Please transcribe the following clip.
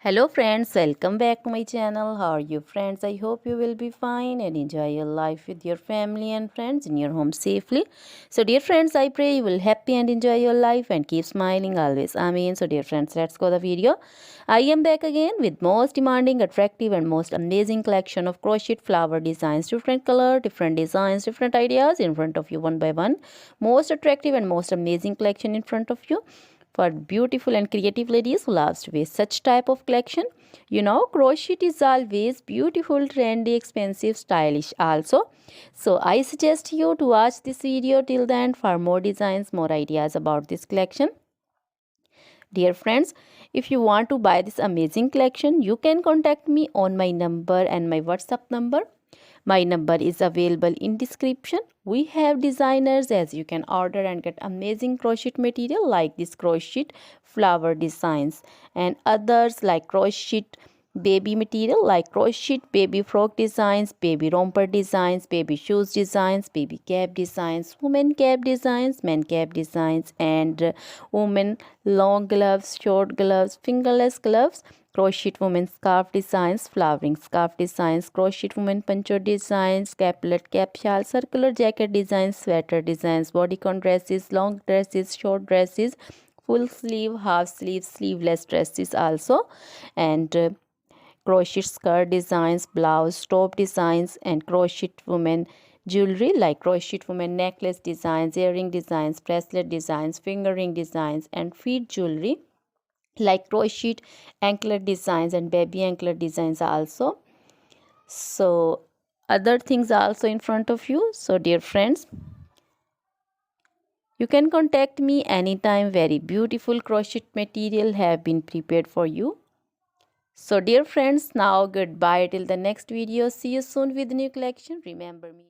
Hello friends, welcome back to my channel. How are you friends? I hope you will be fine and enjoy your life with your family and friends in your home safely. So dear friends, I pray you will happy and enjoy your life and keep smiling always. Amen. So dear friends, let's go the video. I am back again with most demanding, attractive and most amazing collection of crochet flower designs. Different color, different designs, different ideas in front of you one by one. Most attractive and most amazing collection in front of you for beautiful and creative ladies who loves to wear such type of collection. Crochet is always beautiful, trendy, expensive, stylish also. So I suggest you to watch this video till the end for more designs, more ideas about this collection. Dear friends, if you want to buy this amazing collection, you can contact me on my number and my WhatsApp number. My number is available in description. We have designers as you can order and get amazing crochet material like this crochet flower designs and others like crochet baby material like crochet baby frock designs, baby romper designs, baby shoes designs, baby cap designs, women cap designs, men cap designs and women long gloves, short gloves, fingerless gloves, crochet women scarf designs, flowering scarf designs, crochet women poncho designs, caplet cap shawl, circular jacket designs, sweater designs, bodycon dresses, long dresses, short dresses, full sleeve, half sleeve, sleeveless dresses also, and crochet skirt designs, blouse, top designs, and crochet women jewelry like crochet women necklace designs, earring designs, bracelet designs, finger ring designs, and feet jewelry like crochet anklet designs and baby anklet designs also. So other things are also in front of you. So dear friends, you can contact me anytime. Very beautiful crochet material have been prepared for you. So dear friends, now goodbye till the next video. See you soon with new collection. Remember me.